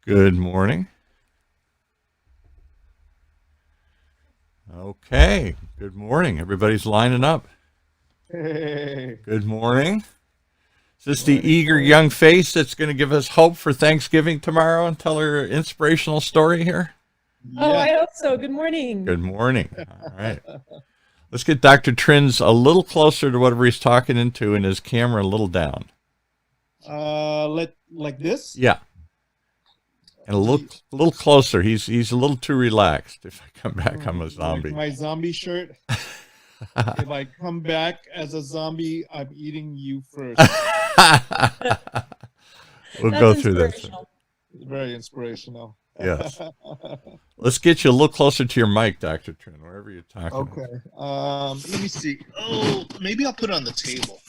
Good morning. Okay. Good morning. Everybody's lining up. Hey. Good morning. Is this the eager young face that's going to give us hope for Thanksgiving tomorrow and tell her inspirational story here? Oh, I hope so. Good morning. Good morning. All right. Let's get Dr. Trins a little closer to whatever he's talking into and his camera a little down. Like this? Yeah. And a little closer. He's a little too relaxed. If I come back, I'm a zombie. Like my zombie shirt. If I come back as a zombie, I'm eating you first. We'll go through this. Very inspirational. Yes. Let's get you a little closer to your mic, Dr. Trinh, wherever you're talking. Okay. Let me see. Oh, maybe I'll put it on the table.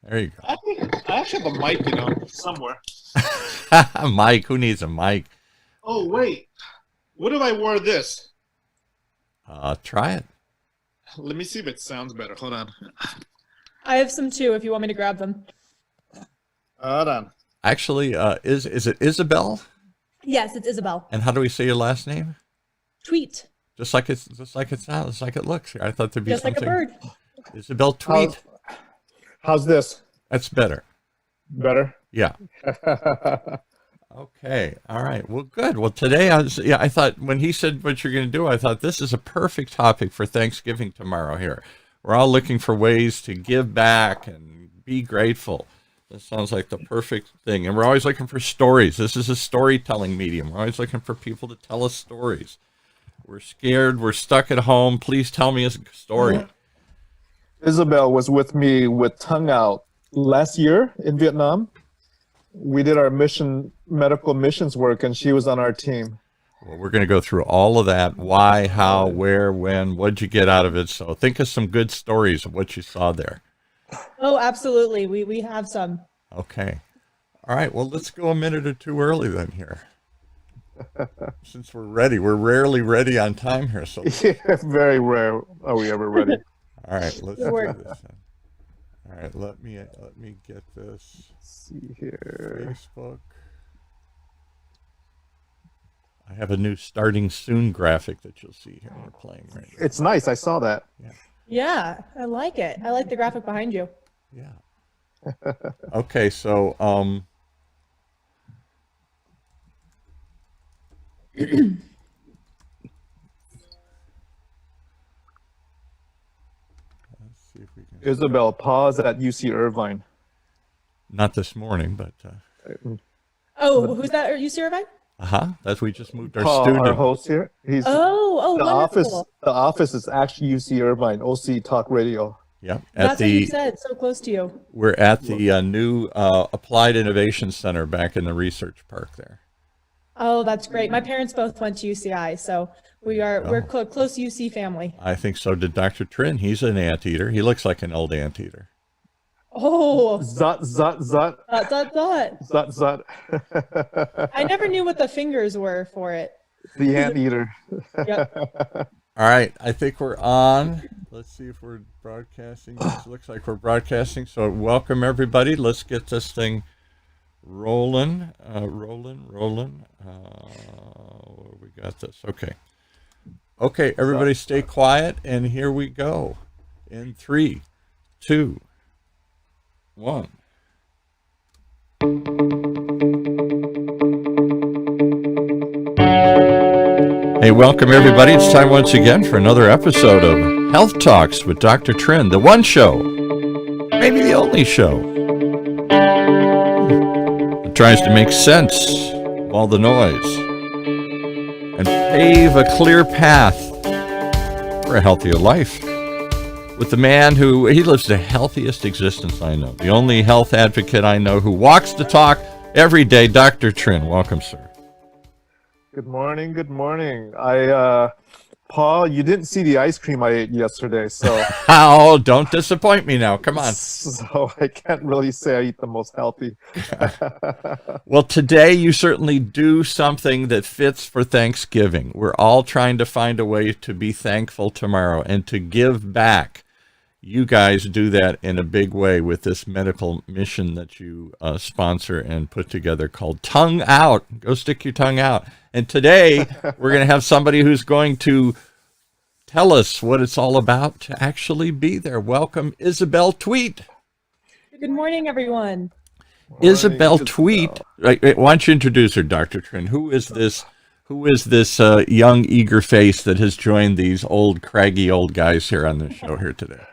There you go. I actually have a mic, somewhere. Mike, who needs a mic? Oh, wait. What if I wore this? Try it. Let me see if it sounds better. Hold on. I have some too if you want me to grab them. Hold on. Actually, is it Isabel? Yes, it's Isabel. And how do we say your last name? Tweet. Just like it sounds, just like it looks. I thought there'd be just something. Like a bird. Isabel Tweet. How's this? That's better. Better? Yeah. Okay. All right. Well, good. Well, today I thought when he said what you're going to do, I thought this is a perfect topic for Thanksgiving tomorrow here. We're all looking for ways to give back and be grateful. That sounds like the perfect thing. And we're always looking for stories. This is a storytelling medium. We're always looking for people to tell us stories. We're scared. We're stuck at home. Please tell me a story. Isabel was with me with Tongue Out last year in Vietnam. We did our medical missions work, and she was on our team. Well, we're going to go through all of that. Why, how, where, when, what'd you get out of it? So think of some good stories of what you saw there. Oh, absolutely. We have some. Okay. All right. Well, let's go a minute or two early then here. Since we're ready. We're rarely ready on time here. So Yeah, very rare are we ever ready. all right, let's do this then. All right, let me get this. Let's see here. Facebook. I have a new starting soon graphic that you'll see here. We're playing right now. It's nice. I saw that. Yeah, I like it. I like the graphic behind you. Yeah. Okay, so let's see if we can. Isabel, pause at UC Irvine. Not this morning, but Oh, who's that? Are you Irvine? That's we just moved our Paul, student. our host here. He's Oh, the wonderful. office is actually UC Irvine, OC Talk Radio. Yep. That's what you said. So close to you. We're at the new Applied Innovation Center back in the research park there. Oh, that's great. My parents both went to UCI, so we're close UC family. I think so did Dr. Trinh. He's an anteater. He looks like an old anteater. Oh. Zut, zut, zut. Zut. Zut. I never knew what the fingers were for it. The anteater. Yep. All right, I think we're on. Let's see if we're broadcasting. This looks like we're broadcasting. So welcome everybody. Let's get this thing rolling. We got this. Okay, everybody stay quiet, and here we go. In 3, 2, 1. Hey, welcome everybody. It's time once again for another episode of Health Talks with Dr. Trinh, the one show, maybe the only show, that tries to make sense of all the noise and pave a clear path for a healthier life with the man who, he lives the healthiest existence I know, the only health advocate I know who walks the talk every day, Dr. Trinh. Welcome, sir. Good morning. Good morning. Paul, you didn't see the ice cream I ate yesterday, so Oh, don't disappoint me now. Come on. so I can't really say I eat the most healthy. Well, today you certainly do something that fits for Thanksgiving. We're all trying to find a way to be thankful tomorrow and to give back. you guys do that in a big way with this medical mission that you sponsor and put together called Tongue Out. Go stick your tongue out. And today we're going to have somebody who's going to tell us what it's all about to actually be there. Welcome, Isabel Tweet. Good morning, everyone. Isabel Tweet. Why don't you introduce her, Dr. Trinh? Who is this young, eager face that has joined these old, craggy old guys here on the show here today?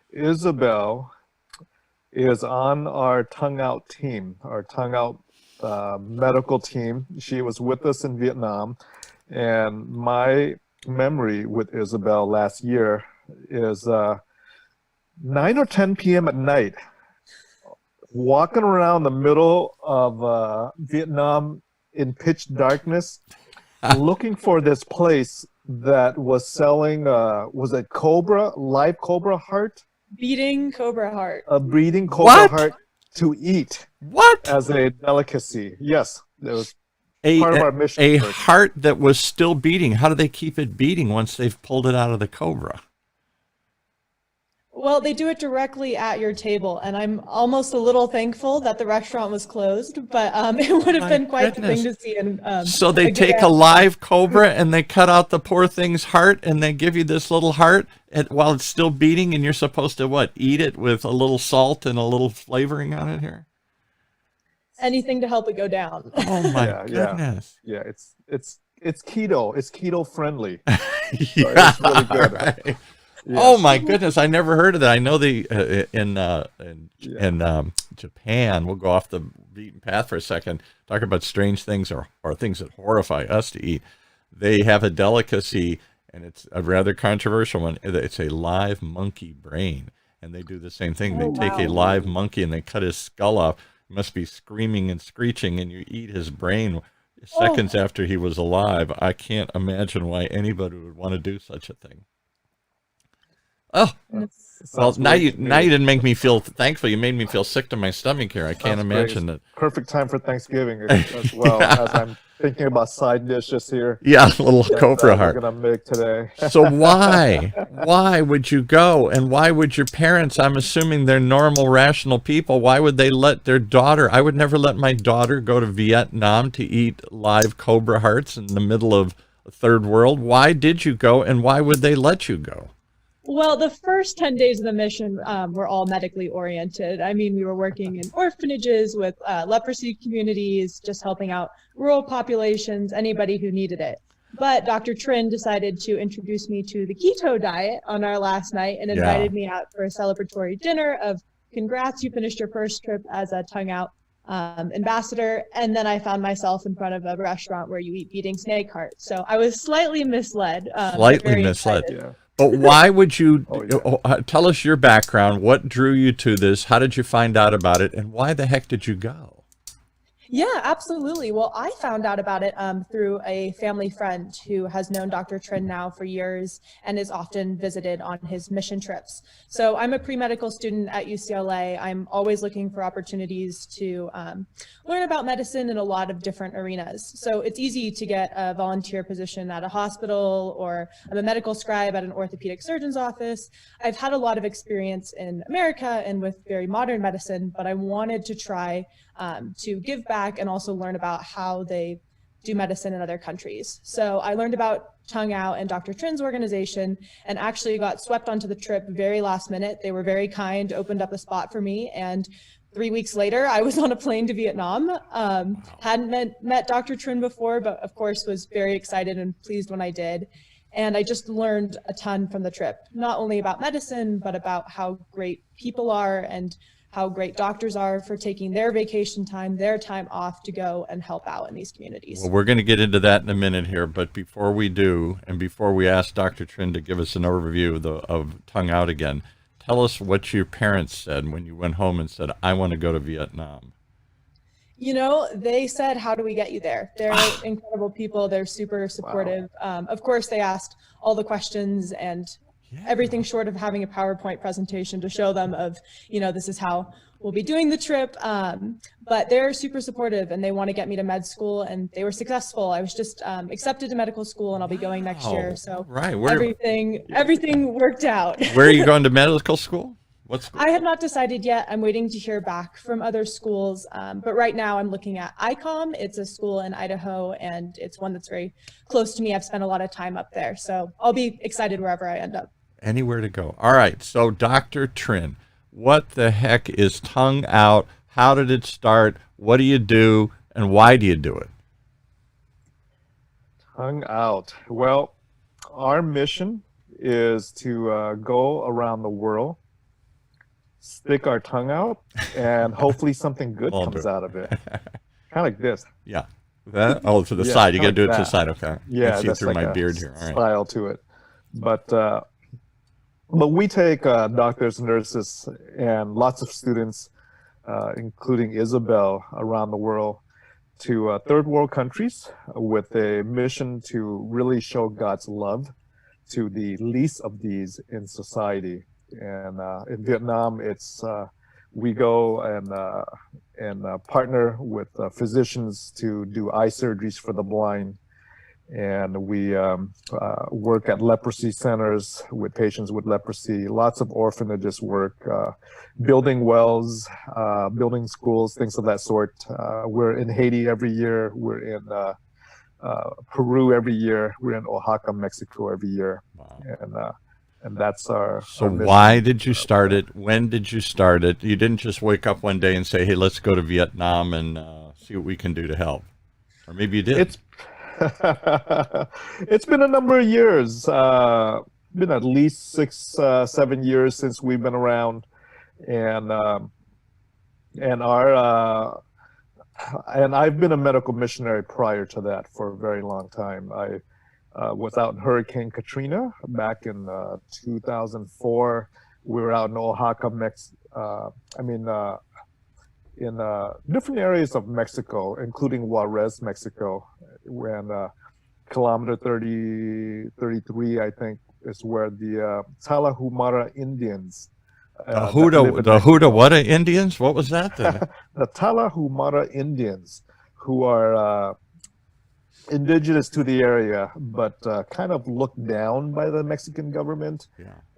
Isabel is on our Tongue Out team, our Tongue Out medical team. She was with us in Vietnam, and my memory with Isabel last year is 9 or 10 p.m. at night, walking around the middle of Vietnam in pitch darkness, looking for this place that was selling, was it live cobra heart? Beating cobra heart. A breeding cobra What? heart to eat. What? As a delicacy. Yes, it was A, part of our mission. a work. heart that was still beating. How do they keep it beating once they've pulled it out of the cobra? Well, they do it directly at your table, and I'm almost a little thankful that the restaurant was closed, but it would have My been quite the goodness. thing to see. And So they good take a answer. live cobra and they cut out the poor thing's heart and they give you this little heart while it's still beating, and you're supposed to what? Eat it with a little salt and a little flavoring on it here? Anything to help it go down. Oh my Yeah, goodness. Yeah, it's keto. It's keto friendly. Yeah, it's really good. right. Yes. Oh my goodness! I never heard of that. I know in Japan. We'll go off the beaten path for a second. Talk about strange things or things that horrify us to eat. They have a delicacy, and it's a rather controversial one. It's a live monkey brain, and they do the same thing. They take a live monkey and they cut his skull off. He must be screaming and screeching, and you eat his brain seconds after he was alive. I can't imagine why anybody would want to do such a thing. Oh, well, now you didn't make me feel thankful. You made me feel sick to my stomach here. I can't imagine that. Perfect time for Thanksgiving as well, as I'm thinking about side dishes here. Yeah, a little cobra that heart. we're gonna make today. So why would you go, and why would your parents? I'm assuming they're normal, rational people. Why would they let their daughter? I would never let my daughter go to Vietnam to eat live cobra hearts in the middle of a third world. Why did you go, and why would they let you go? Well, the first 10 days of the mission were all medically oriented. I mean, we were working in orphanages with leprosy communities, just helping out rural populations, anybody who needed it. But Dr. Trinh decided to introduce me to the keto diet on our last night and invited me out for a celebratory dinner of congrats, you finished your first trip as a Tongue Out ambassador. And then I found myself in front of a restaurant where you eat beating snake heart. So I was slightly misled. Slightly misled. Yeah. But why would you yeah. tell us your background? What drew you to this? How did you find out about it? And why the heck did you go? Yeah, absolutely. Well, I found out about it through a family friend who has known Dr. Trinh now for years and is often visited on his mission trips. So I'm a pre-medical student at UCLA. I'm always looking for opportunities to learn about medicine in a lot of different arenas. So it's easy to get a volunteer position at a hospital, or I'm a medical scribe at an orthopedic surgeon's office. I've had a lot of experience in America and with very modern medicine, but I wanted to try to give back and also learn about how they do medicine in other countries. So I learned about Tongue Out and Dr. Trinh's organization, and actually got swept onto the trip very last minute. They were very kind, opened up a spot for me, and 3 weeks later, I was on a plane to Vietnam. Hadn't met Dr. Trinh before, but of course was very excited and pleased when I did. And I just learned a ton from the trip, not only about medicine, but about how great people are and how great doctors are for taking their vacation time, their time off to go and help out in these communities. Well, we're going to get into that in a minute here, but before we do, and before we ask Dr. Trinh to give us an overview of Tongue Out again, tell us what your parents said when you went home and said, I want to go to Vietnam. You know, they said, how do we get you there? They're incredible people. They're super supportive. Of course, they asked all the questions and everything short of having a PowerPoint presentation to show them of, this is how we'll be doing the trip. But they're super supportive and they want to get me to med school, and they were successful. I was just accepted to medical school and I'll be going next year. So right. everything worked out. Where are you going to medical school? What school? I have not decided yet. I'm waiting to hear back from other schools. But right now I'm looking at ICOM. It's a school in Idaho and it's one that's very close to me. I've spent a lot of time up there. So I'll be excited wherever I end up. Anywhere to go. All right. So Dr. Trinh, what the heck is Tongue Out? How did it start? What do you do? And why do you do it? Tongue Out. Well, our mission is to go around the world, stick our tongue out, and hopefully something good comes out of it. Kind of like this. Yeah. That? Oh, to the side. You got to do it to the side. Okay. Yeah, I see that's through like my a beard here. All right. style to it. But we take doctors, nurses, and lots of students, including Isabel, around the world to third world countries with a mission to really show God's love to the least of these in society. And in Vietnam, it's we go and partner with physicians to do eye surgeries for the blind. And we work at leprosy centers with patients with leprosy, lots of orphanages work, building wells, building schools, things of that sort. We're in Haiti every year. We're in Peru every year. We're in Oaxaca, Mexico every year. Wow. And that's our So our mission. why did you start it? When did you start it? You didn't just wake up one day and say, hey, let's go to Vietnam and see what we can do to help. Or maybe you did. It's been a number of years. Been at least 6-7 years since we've been around, and I've been a medical missionary prior to that for a very long time. I was out in Hurricane Katrina back in 2004. We were out in Oaxaca, in different areas of Mexico, including Juarez, Mexico, when kilometer 33, I think, is where the Talahumara Indians. The Huda Indians? What was that then? The Talahumara Indians, who are indigenous to the area, but kind of looked down by the Mexican government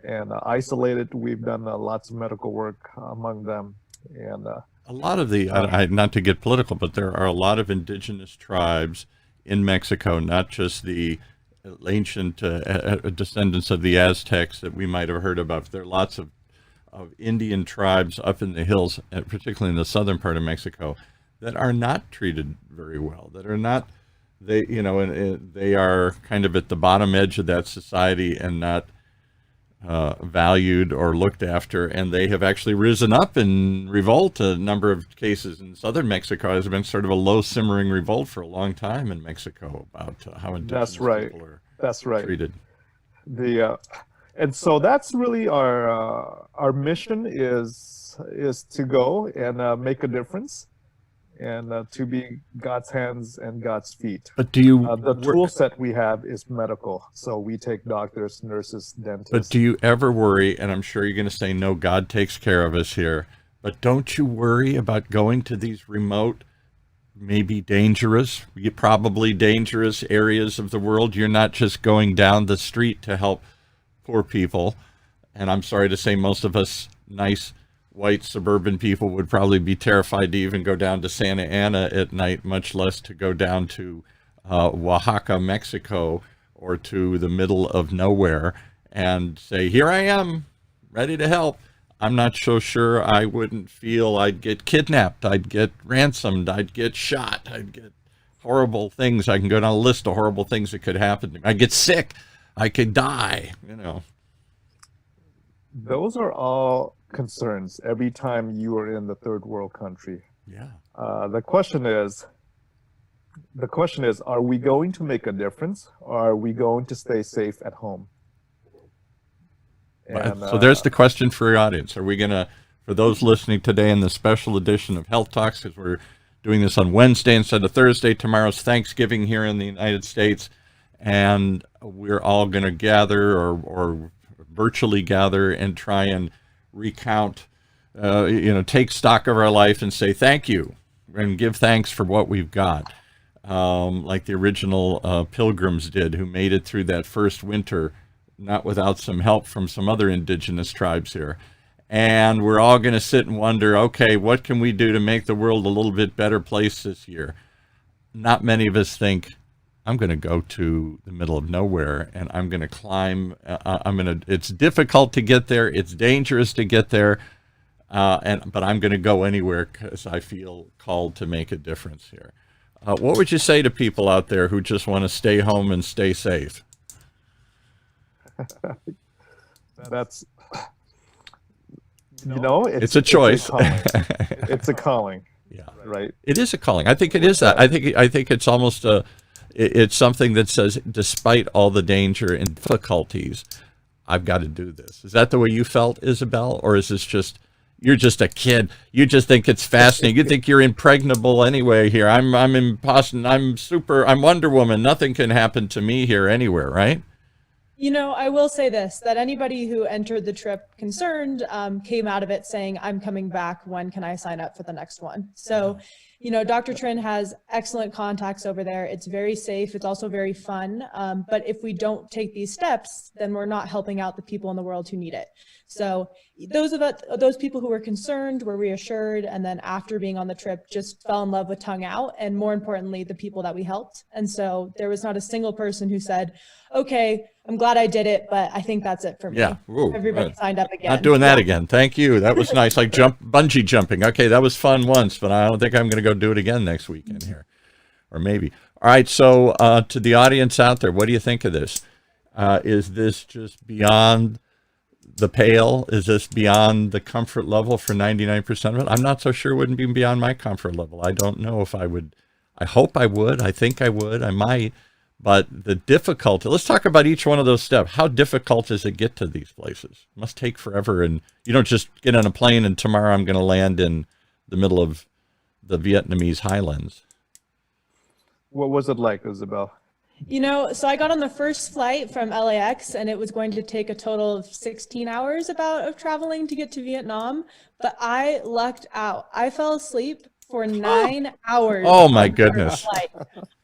and isolated. We've done lots of medical work among them. And a lot of the, not to get political, but there are a lot of indigenous tribes in Mexico, not just the ancient descendants of the Aztecs that we might have heard about. There are lots of Indian tribes up in the hills, particularly in the southern part of Mexico, that are not treated very well, that are not, they are kind of at the bottom edge of that society and not valued or looked after, and they have actually risen up in revolt. A number of cases in southern Mexico has been sort of a low simmering revolt for a long time in Mexico about how indigenous people are treated. And so that's really our mission is to go and make a difference, and to be God's hands and God's feet. But do you the tool set we have is medical, so we take doctors, nurses, dentists. But do you ever worry, and I'm sure you're going to say, no, God takes care of us here, but don't you worry about going to these remote, maybe dangerous, probably dangerous areas of the world? You're not just going down the street to help poor people, and I'm sorry to say most of us nice white suburban people would probably be terrified to even go down to Santa Ana at night, much less to go down to Oaxaca, Mexico, or to the middle of nowhere and say, here I am, ready to help. I'm not so sure I wouldn't feel I'd get kidnapped, I'd get ransomed, I'd get shot, I'd get horrible things. I can go down a list of horrible things that could happen to me. I get sick, I could die, Those are all concerns every time you are in the third world country. Yeah. The question is, are we going to make a difference, or are we going to stay safe at home? And, so there's the question for your audience. Are we going to, for those listening today in the special edition of Health Talks, because we're doing this on Wednesday instead of Thursday, tomorrow's Thanksgiving here in the United States, and we're all going to gather or virtually gather and try and recount, take stock of our life and say thank you and give thanks for what we've got, like the original Pilgrims did, who made it through that first winter, not without some help from some other indigenous tribes here. And we're all going to sit and wonder, okay, what can we do to make the world a little bit better place this year? Not many of us think, I'm going to go to the middle of nowhere and I'm going to climb. It's difficult to get there. It's dangerous to get there. But I'm going to go anywhere because I feel called to make a difference here. What would you say to people out there who just want to stay home and stay safe? That's, it's a choice. It's a calling. Yeah, right. It is a calling. I think it is that. I think it's almost it's something that says, despite all the danger and difficulties, I've got to do this. Is that the way you felt, Isabel, or is this just you're just a kid? You just think it's fascinating. You think you're impregnable anyway. Here, I'm impossible. I'm Wonder Woman. Nothing can happen to me here anywhere, right? I will say this, that anybody who entered the trip concerned came out of it saying, I'm coming back. When can I sign up for the next one? So, Dr. Trinh has excellent contacts over there. It's very safe. It's also very fun. But if we don't take these steps, then we're not helping out the people in the world who need it. So those people who were concerned were reassured, and then after being on the trip, just fell in love with Tongue Out, and more importantly, the people that we helped. And so there was not a single person who said, okay, I'm glad I did it, but I think that's it for me. Yeah. Ooh, everybody signed up again. Not doing that again. Thank you. That was nice. Like bungee jumping. Okay, that was fun once, but I don't think I'm going to go do it again next weekend here, or maybe. All right. So to the audience out there, what do you think of this? Is this just beyond the pale? Is this beyond the comfort level for 99% of it? I'm not so sure it wouldn't be beyond my comfort level. I don't know if I would. I hope I would. I think I would. I might. But the difficulty, let's talk about each one of those steps. How difficult does it get to these places? It must take forever. And you don't just get on a plane and tomorrow I'm going to land in the middle of the Vietnamese highlands. What was it like, Isabel? So I got on the first flight from LAX, and it was going to take a total of 16 hours of traveling to get to Vietnam, but I lucked out. I fell asleep for 9 hours. Oh my goodness.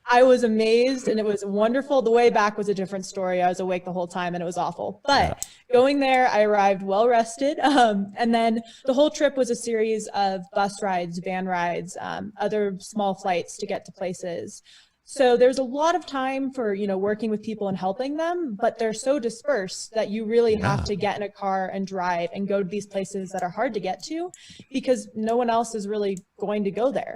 I was amazed, and it was wonderful. The way back was a different story. I was awake the whole time and it was awful, but going there, I arrived well rested. And then the whole trip was a series of bus rides, van rides, other small flights to get to places. So there's a lot of time for, working with people and helping them, but they're so dispersed that you really have to get in a car and drive and go to these places that are hard to get to because no one else is really going to go there.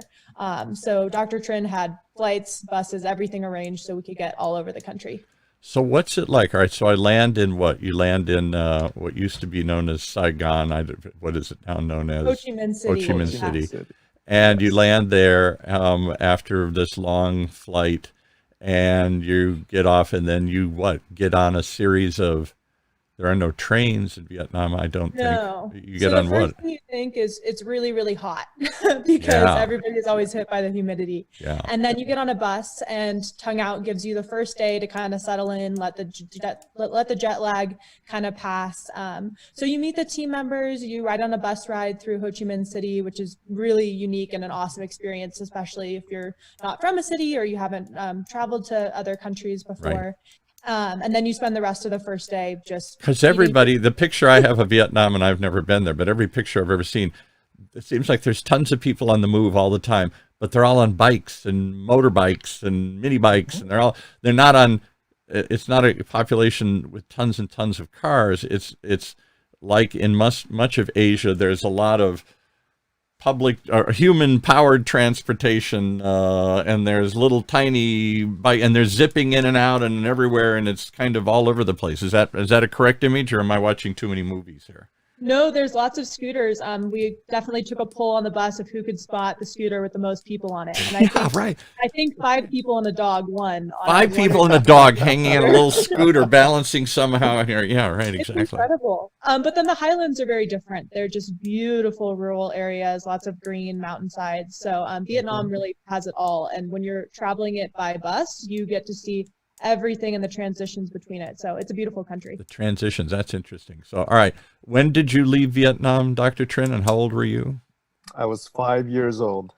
So Dr. Trinh had flights, buses, everything arranged so we could get all over the country. So what's it like? All right, so I land in what? You land in what used to be known as Saigon. What is it now known as? Ho Chi Minh City. Ho Chi Minh City. And you land there after this long flight, and you get off, and then you get on a series of. There are no trains in Vietnam, I don't think. You get on what? The first thing you think is it's really, really hot because everybody is always hit by the humidity. Yeah. And then you get on a bus, and Tongue Out gives you the first day to kind of settle in, let the jet lag kind of pass. So you meet the team members, you ride on a bus ride through Ho Chi Minh City, which is really unique and an awesome experience, especially if you're not from a city or you haven't traveled to other countries before. Right. And then you spend the rest of the first day just because everybody, the picture I have of Vietnam, and I've never been there, but every picture I've ever seen, it seems like there's tons of people on the move all the time, but they're all on bikes and motorbikes and mini bikes, and they're not on. It's not a population with tons and tons of cars. It's like in much of Asia, there's a lot of public or human powered transportation, and there's little tiny bike, and they're zipping in and out and everywhere, and it's kind of all over the place. Is that a correct image, or am I watching too many movies here? No, there's lots of scooters. We definitely took a poll on the bus of who could spot the scooter with the most people on it. And I think 5 people and a dog won. 5 people and a dog hanging in a little scooter, balancing somehow here. Yeah, right, exactly. It's incredible. But then the Highlands are very different. They're just beautiful rural areas, lots of green mountainsides. So Vietnam really has it all. And when you're traveling it by bus, you get to see everything and the transitions between it. So it's a beautiful country. The transitions, that's interesting. So, all right, when did you leave Vietnam, Dr. Trinh, and how old were you? I was 5 years old.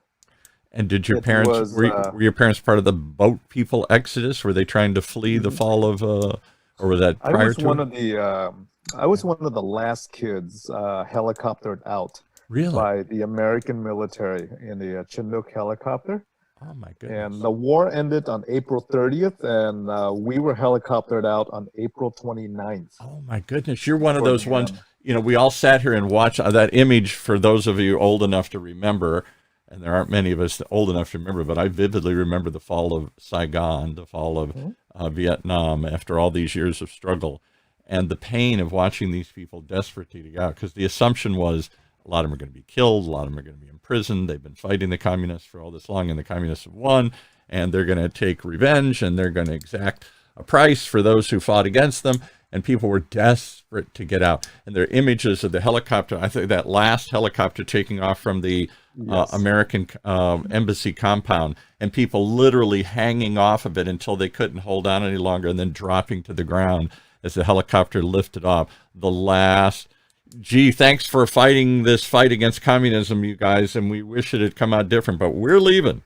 And did your It parents, was, were your parents part of the boat people exodus? Were they trying to flee the fall of, or was that I prior was to one it? of the I was one of the last kids helicoptered out Really? by the American military in the Chinook helicopter. Oh, my And goodness. the war ended on April 30th, and we were helicoptered out on April 29th. Oh, my goodness. You're one of For those ones, them. you know, we all sat here and watched that image for those of you old enough to remember, and there aren't many of us old enough to remember, but I vividly remember the fall of Saigon, the fall of Vietnam after all these years of struggle, and the pain of watching these people desperate to get out, because the assumption was a lot of them are going to be killed, a lot of them are going to be imprisoned. They've been fighting the communists for all this long, and the communists have won, and they're going to take revenge, and they're going to exact a price for those who fought against them. And people were desperate to get out. And there are images of the helicopter. I think that last helicopter taking off from the American embassy compound, and people literally hanging off of it until they couldn't hold on any longer, and then dropping to the ground as the helicopter lifted off. The last, gee, thanks for fighting this fight against communism, you guys, and we wish it had come out different, but we're leaving.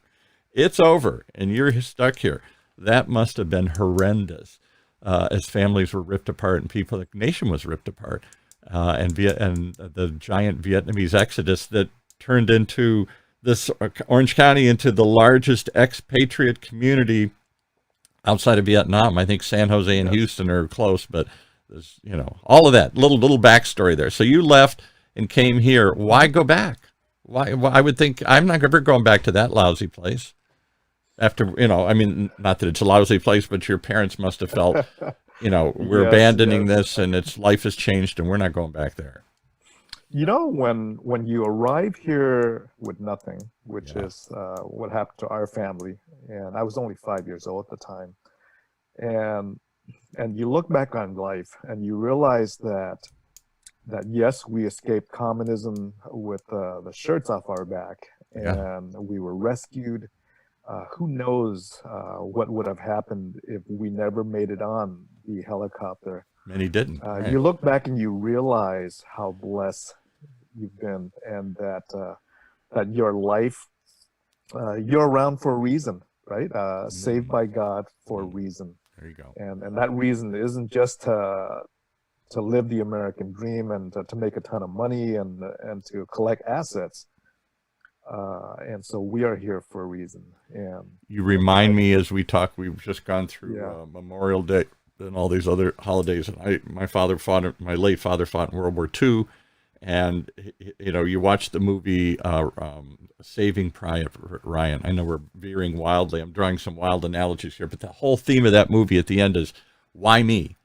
It's over, and you're stuck here. That must have been horrendous. As families were ripped apart and the nation was ripped apart, and the giant Vietnamese exodus that turned into this Orange County into the largest expatriate community outside of Vietnam. I think San Jose and Houston are close, but there's, you know, all of that little backstory there. So you left and came here. Why go back? Why I would think I'm not ever going back to that lousy place. After, you know, I mean, not that it's a lousy place, but your parents must have felt, you know, we're Yes, abandoning yes. this, and its life has changed, and we're not going back there. You know, when you arrive here with nothing, which Yeah. is what happened to our family, and I was only 5 years old at the time, and you look back on life and you realize that yes, we escaped communism with the shirts off our back, Yeah. and we were rescued. Who knows what would have happened if we never made it on the helicopter? Many didn't. Right. You look back and you realize how blessed you've been, and that your life, you're around for a reason, right? Saved by God for a reason, There you go. and that reason isn't just to live the American dream and to make a ton of money and to collect assets. And so we are here for a reason. And You remind me as we talk, we've just gone through Yeah. Memorial Day and all these other holidays. And my late father fought in World War II. And, you know, you watch the movie Saving Private Ryan. I know we're veering wildly. I'm drawing some wild analogies here, but the whole theme of that movie at the end is, why me?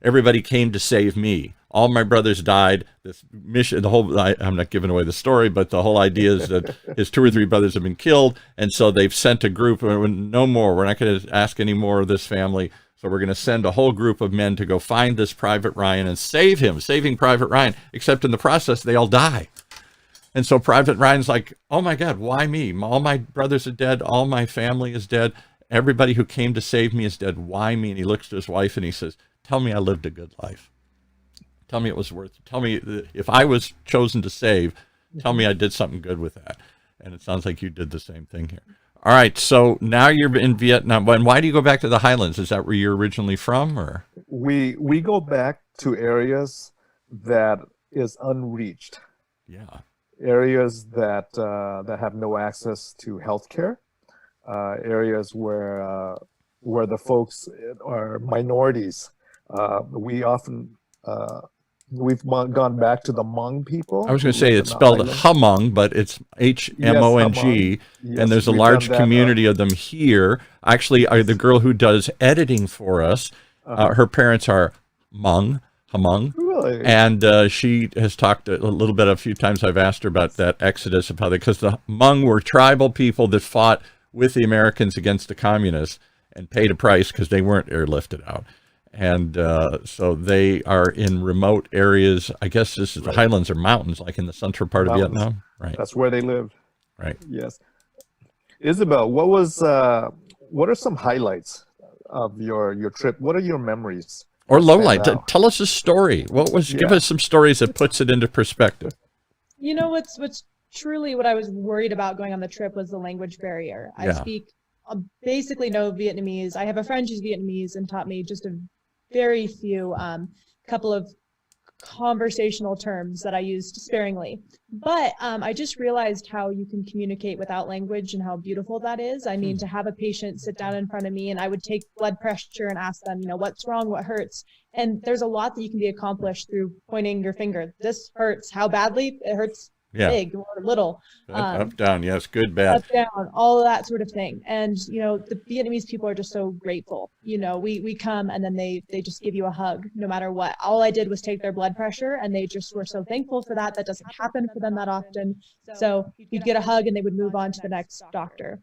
Everybody came to save me. All my brothers died. This mission, I'm not giving away the story, but the whole idea is that his 2 or 3 brothers have been killed. And so they've sent a group, no more. We're not going to ask any more of this family. So we're going to send a whole group of men to go find this Private Ryan and save him, Saving Private Ryan, except in the process, they all die. And so Private Ryan's like, oh my God, why me? All my brothers are dead. All my family is dead. Everybody who came to save me is dead. Why me? And he looks to his wife and he says, tell me I lived a good life. Tell me it was worth it. Tell me if I was chosen to save, tell me I did something good with that. And it sounds like you did the same thing here. All right, so now you're in Vietnam. And why do you go back to the Highlands? Is that where you're originally from, or? we go back to areas that is unreached, Yeah. areas that have no access to healthcare, areas where the folks are minorities. We often we've gone back to the Hmong people. I was going to who say live it's in the spelled island. Hmong, but it's Hmong, Hmong. and there's a we've large done that, community of them here. Actually, the girl who does editing for us, her parents are Hmong, really? and she has talked a little bit, a few times I've asked her about that exodus of how because the Hmong were tribal people that fought with the Americans against the communists and paid a price because they weren't airlifted out. And so they are in remote areas. I guess this is the Highlands or mountains, like in the central part of Mountains. Vietnam. Right. That's where they lived. Right. Yes. Isabel, what are some highlights of your trip. What are your memories? Or that low stand light. out? Tell us a story. What was? Give Yeah. us some stories that puts it into perspective. You know, what's truly what I was worried about going on the trip was the language barrier. I Yeah. speak basically no Vietnamese. I have a friend who's Vietnamese and taught me just a very few couple of conversational terms that I used sparingly. But I just realized how you can communicate without language and how beautiful that is. I mean, to have a patient sit down in front of me and I would take blood pressure and ask them, you know, what's wrong, what hurts? And there's a lot that you can be accomplished through pointing your finger. This hurts. How badly? It hurts Yeah. big or little. Up, down. Yes. Good, bad. Up, down, all of that sort of thing. And, you know, the Vietnamese people are just so grateful. You know, we come and then they just give you a hug no matter what. All I did was take their blood pressure and they just were so thankful for that. That doesn't happen for them that often. So you'd get a hug and they would move on to the next doctor.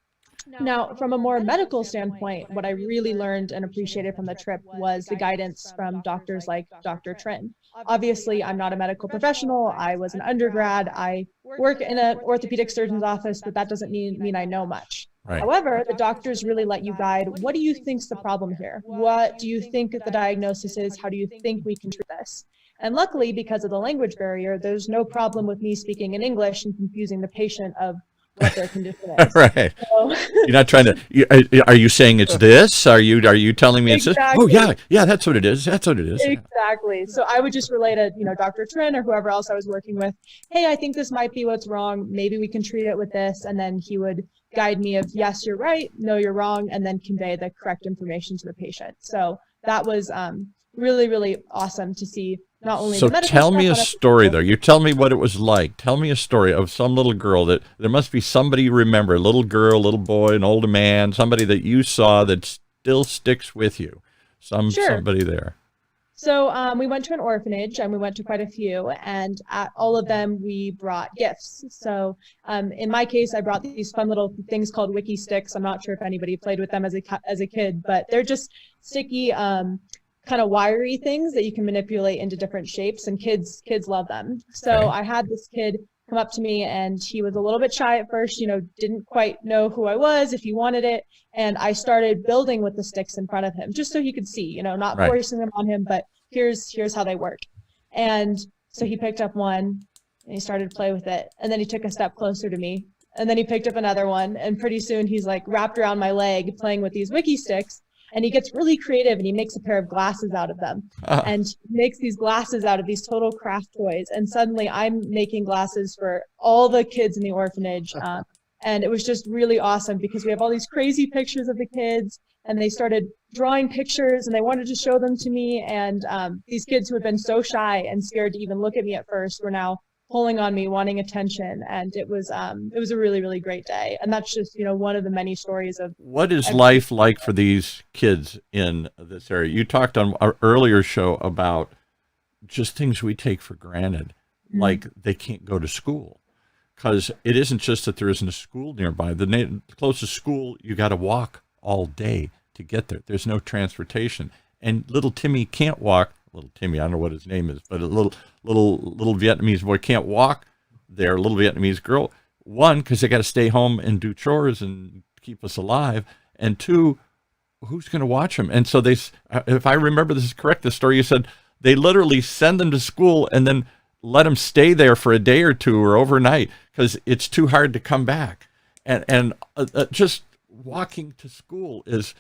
Now, from a more medical standpoint, what I really learned and appreciated from the trip was the guidance from doctors like Dr. Trinh. Obviously, I'm not a medical professional. I was an undergrad. I work in an orthopedic surgeon's office, but that doesn't mean I know much. Right. However, the doctors really let you guide. What do you think's the problem here? What do you think the diagnosis is? How do you think we can treat this? And luckily, because of the language barrier, there's no problem with me speaking in English and confusing the patient of what their condition is. Right. So, You're not trying to. Are you saying it's this? Are you telling me it's this? Oh Exactly. yeah, that's what it is. That's what it is. exactly. So I would just relay to, you know, Dr. Trinh or whoever else I was working with, hey, I think this might be what's wrong. Maybe we can treat it with this. And then he would guide me of, yes, you're right. No, you're wrong. And then convey the correct information to the patient. So that was really, really awesome to see. Not only So the medical tell stuff, me a but story, though. You tell me what it was like. Tell me a story of some little girl that there must be somebody you remember, a little girl, little boy, an older man, somebody that you saw that still sticks with you. Sure. Somebody there. So we went to an orphanage and we went to quite a few, and at all of them we brought gifts. So in my case, I brought these fun little things called Wiki Sticks. I'm not sure if anybody played with them as a kid, but they're just sticky kind of wiry things that you can manipulate into different shapes, and kids love them. So Okay. I had this kid come up to me and he was a little bit shy at first, you know, didn't quite know who I was, if he wanted it. And I started building with the sticks in front of him just so he could see, you know, not Right. forcing them on him, but here's how they work. And so he picked up one and he started to play with it. And then he took a step closer to me and then he picked up another one. And pretty soon he's like wrapped around my leg playing with these Wiki Sticks. And he gets really creative and he makes a pair of glasses out of them and makes these glasses out of these total craft toys. And suddenly I'm making glasses for all the kids in the orphanage. And it was just really awesome because we have all these crazy pictures of the kids and they started drawing pictures and they wanted to show them to me. And these kids who had been so shy and scared to even look at me at first were now pulling on me, wanting attention. And it was a really, really great day. And that's just, you know, one of the many stories of What is life like for these kids in this area? You talked on our earlier show about just things we take for granted, like they can't go to school. Because it isn't just that there isn't a school nearby. The closest school, you got to walk all day to get there. There's no transportation. And little Timmy can't walk. Little Timmy, I don't know what his name is, but a little Vietnamese boy can't walk there, a little Vietnamese girl. One, because they got to stay home and do chores and keep us alive. And two, who's going to watch them? And so they, if I remember this is correct, the story you said, they literally send them to school and then let them stay there for a day or two or overnight because it's too hard to come back. And just walking to school is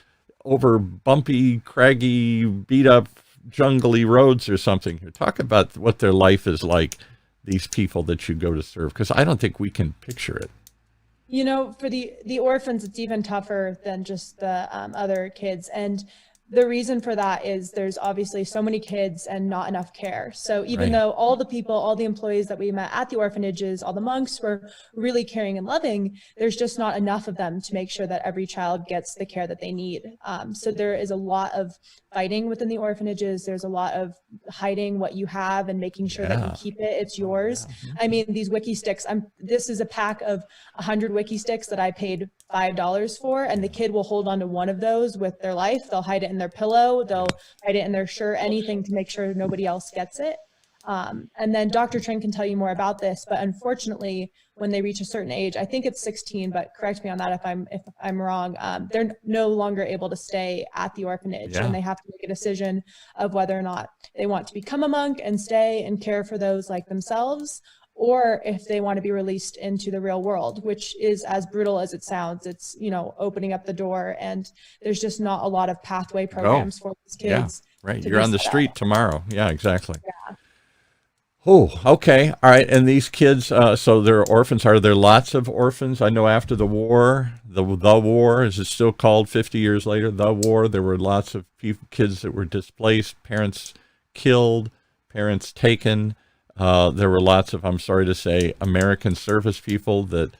over bumpy, craggy, beat up, jungly roads or something. Talk about what their life is like, these people that you go to serve, because I don't think we can picture it. You know, for the orphans, it's even tougher than just the other kids. And the reason for that is there's obviously so many kids and not enough care. So even Right. though all the people, all the employees that we met at the orphanages, all the monks were really caring and loving, there's just not enough of them to make sure that every child gets the care that they need. So there is a lot of fighting within the orphanages. There's a lot of hiding what you have and making sure that Yeah. you keep it, it's yours. I mean, these Wiki Sticks, this is a pack of 100 Wiki Sticks that I paid $5 for, and the kid will hold on to one of those with their life. They'll hide it in their pillow, they'll hide it in their shirt, anything to make sure nobody else gets it. And then Dr. Trinh can tell you more about this, but unfortunately, when they reach a certain age, I think it's 16, but correct me on that if I'm wrong, they're no longer able to stay at the orphanage, Yeah. and they have to make a decision of whether or not they want to become a monk and stay and care for those like themselves, or if they want to be released into the real world, which is as brutal as it sounds. It's, opening up the door, and there's just not a lot of pathway programs for these kids. Yeah, right. to You're be on the set up. street tomorrow. Yeah, exactly. Yeah. Oh, okay. All right. And these kids, so they're orphans. Are there lots of orphans? I know after the war, the war, is it still called 50 years later? The war, there were lots of kids that were displaced, parents killed, parents taken. There were lots of, I'm sorry to say, American service people that,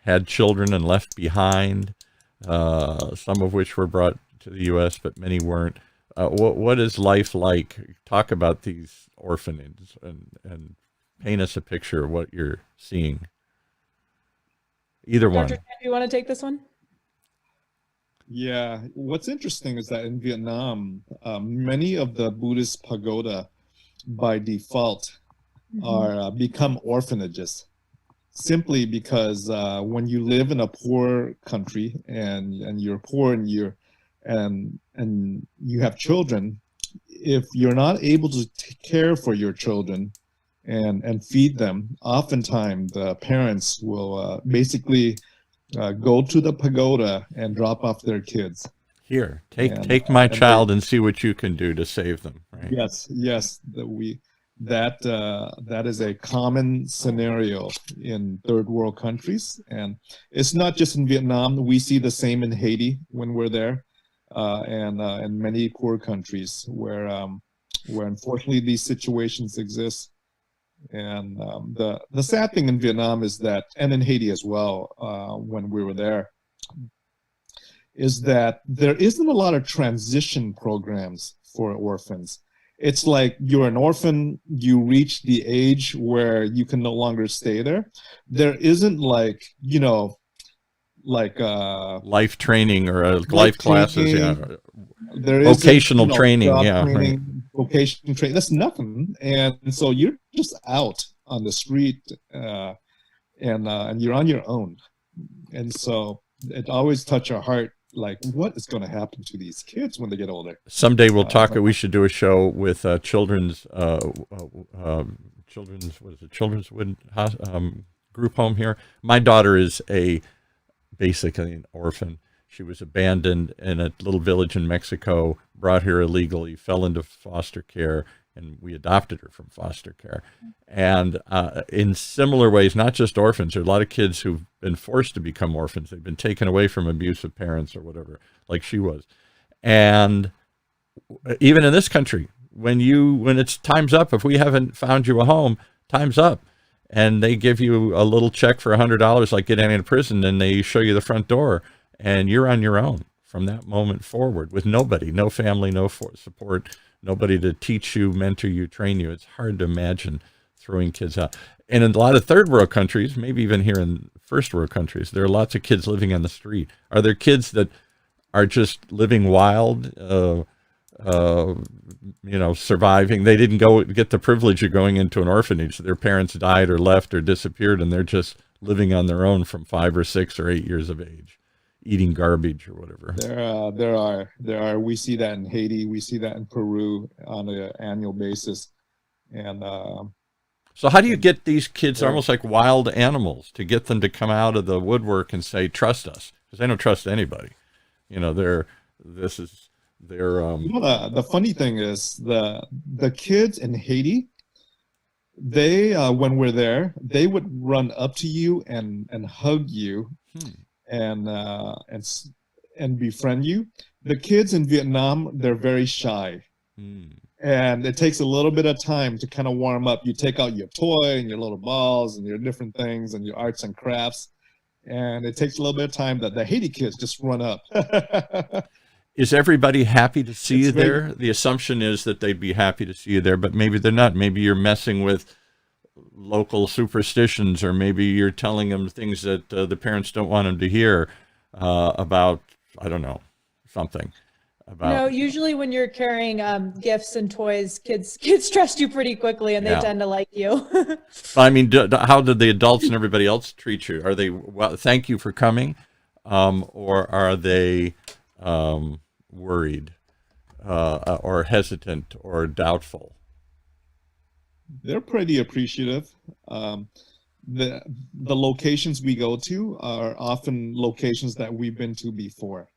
had children and left behind, some of which were brought to the U.S., but many weren't. What is life like? Talk about these orphanages and paint us a picture of what you're seeing. Either one. Dr. Trinh, do you want to take this one? Yeah, what's interesting is that in Vietnam, many of the Buddhist pagoda by default are become orphanages, simply because when you live in a poor country and you're poor and you have children, if you're not able to take care for your children and feed them, oftentimes the parents will basically go to the pagoda and drop off their kids. Here, take my child and see what you can do to save them. Right? Yes, that is a common scenario in third world countries, and it's not just in Vietnam. We see the same in Haiti when we're there, and in many poor countries where unfortunately these situations exist. And the sad thing in Vietnam is that, and in Haiti as well, when we were there, is that there isn't a lot of transition programs for orphans. It's like you're an orphan, you reach the age where you can no longer stay there. There isn't life training or life classes, yeah. There is vocational training, yeah. Training, vocational training. That's nothing, and so you're just out on the street, and you're on your own, and so it always touches our heart. Like, what is going to happen to these kids when they get older? Someday we'll talk. We should do a show with children's group home here. My daughter is basically an orphan. She was abandoned in a little village in Mexico, brought here illegally, fell into foster care, and we adopted her from foster care. And in similar ways, not just orphans, there are a lot of kids who've been forced to become orphans. They've been taken away from abusive parents or whatever, like she was. And even in this country, when it's time's up, if we haven't found you a home, time's up. And they give you a little check for $100, like getting out of prison, and they show you the front door, and you're on your own from that moment forward with nobody, no family, no support, nobody to teach you, mentor you, train you. It's hard to imagine throwing kids out. And in a lot of third world countries, maybe even here in first world countries, there are lots of kids living on the street. Are there kids that are just living wild, surviving? They didn't go get the privilege of going into an orphanage. Their parents died or left or disappeared, and they're just living on their own from 5 or 6 or 8 years of age, eating garbage or whatever. There are. We see that in Haiti. We see that in Peru on an annual basis. And so how do you get these kids almost like wild animals to get them to come out of the woodwork and say, trust us? Because they don't trust anybody. The funny thing is the kids in Haiti, they when we're there, they would run up to you and hug you and befriend you. The kids in Vietnam, they're very shy. And it takes a little bit of time to kind of warm up. You take out your toy and your little balls and your different things and your arts and crafts. And it takes a little bit of time that the Haiti kids just run up. Is everybody happy to see you there? The assumption is that they'd be happy to see you there, but maybe they're not. Maybe you're messing with local superstitions, or maybe you're telling them things that the parents don't want them to hear about, I don't know, something. about. No, usually when you're carrying gifts and toys, kids trust you pretty quickly, and they tend to like you. I mean, how did the adults and everybody else treat you? Are they, well, thank you for coming, or are they worried or hesitant or doubtful? They're pretty appreciative. The locations we go to are often locations that we've been to before.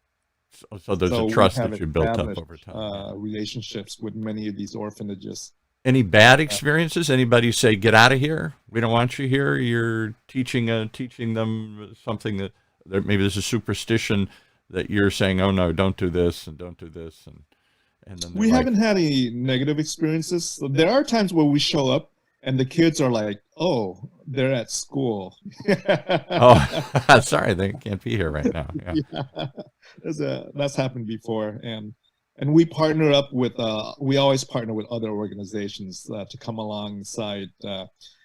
So there's a trust that you built up over time. Relationships with many of these orphanages. Any bad experiences? Anybody say, "Get out of here. We don't want you here. You're teaching them something that maybe there's a superstition that you're saying, oh no, don't do this and don't do this." And then we haven't had any negative experiences. So there are times where we show up and the kids are like, "Oh, they're at school." Oh, sorry, they can't be here right now. Yeah. That's happened before, and we partner up with. We always partner with other organizations to come alongside.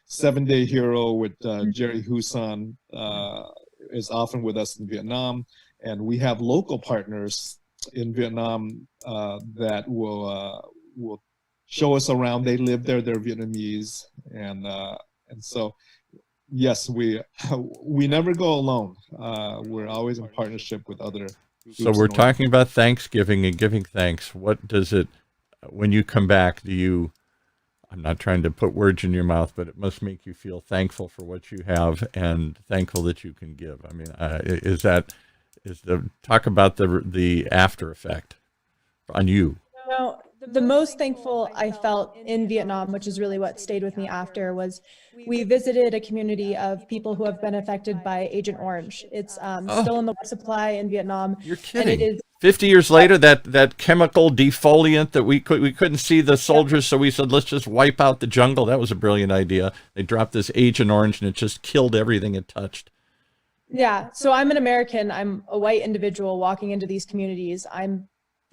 7-Day Hero with Jerry Huson is often with us in Vietnam, and we have local partners in Vietnam that will show us around. They live there. They're Vietnamese, and so yes, we never go alone. We're always in partnership with other. So we're talking about Thanksgiving and giving thanks. What does it, when you come back, I'm not trying to put words in your mouth, but it must make you feel thankful for what you have and thankful that you can give. I mean, talk about the after effect on you. No, the most thankful I felt in Vietnam, which is really what stayed with me after, was we visited a community of people who have been affected by Agent Orange. It's still in the water supply in Vietnam. You're kidding. And it is 50 years later, that chemical defoliant that we couldn't see the soldiers, so we said, let's just wipe out the jungle. That was a brilliant idea. They dropped this Agent Orange, and it just killed everything it touched. Yeah, so I'm an American. I'm a white individual walking into these communities.